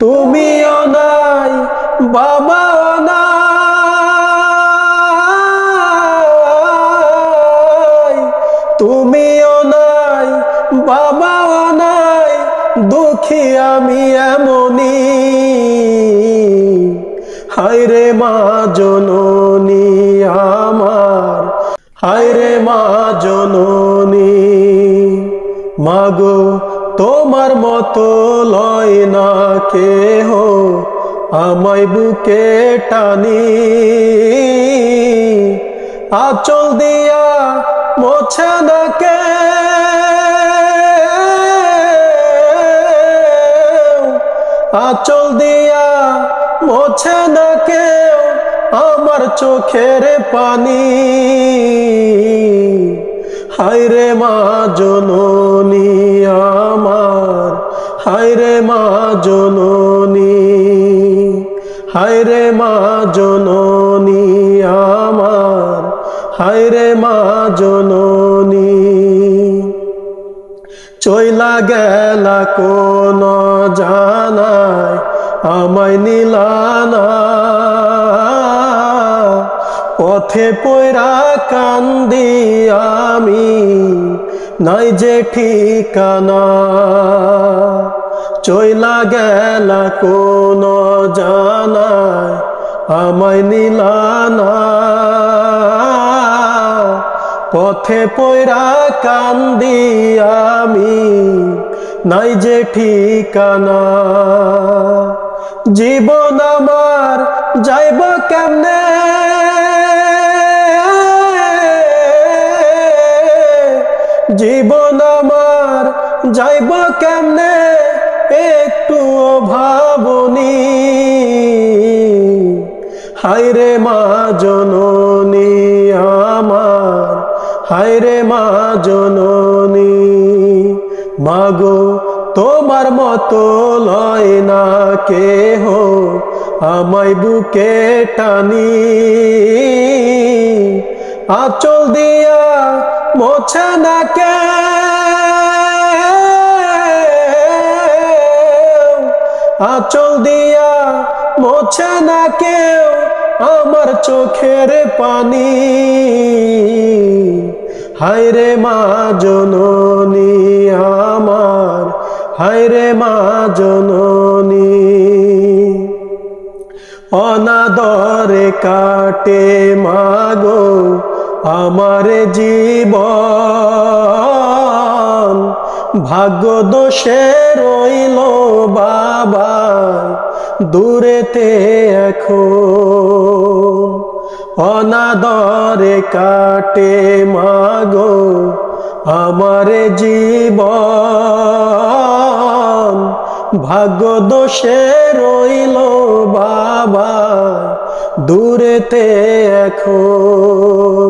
তুমিও নাই বাবাও নাই, তুমিও নাই বাবাও নাই, দুঃখী আমি এমনি। হায়রে মা জননী আমার, হায়রে মা জননী। মাগো তোমার মতো লয় না কেহ আমায় বুকে টানি, আঁচল দিয়া মোছে না কে, আঁচল দিয়া মোছে না কেউ আমার চোখের পানি। হায়রে মা জননী আমার, হায়রে মা জননী, হায়রে মা জননী আমার, হায়রে মা জননী। চইলা গেলা কোন জানায় আমায় নিলানা, পথে পয়রা কান্দি আমি নাই যে ঠিকানা। চইলা গেলা কোন জানায় আমায় নিলানা, পথে পয়রা কান্দি আমি নাই যে ঠিকানা। জীবন আমার যাইব কেমনে, জীবন আমার যাইব কেমনে একটুও ভাবনি। হায়রে মা জননী আমার, হায়রে মা জননী। মাগো তোমার মতো লয় না কেহ আমায় বুকে টানি, আঁচল দিয়া মোছে না কে, আঁচল দিয়া মোছে না কেউ আমার চোখের পানি। হায়রে মা জননী আমার, হায়রে মা জননী। অনাদরে কাটে মাগো আমার জীবন, ভাগ্য দোষে রইল বাবা দূরেতে এখন। অনাদরে কাটে মাগো আমার জীবন, ভাগ্য দোষে রইল বাবা দূরেতে এখন।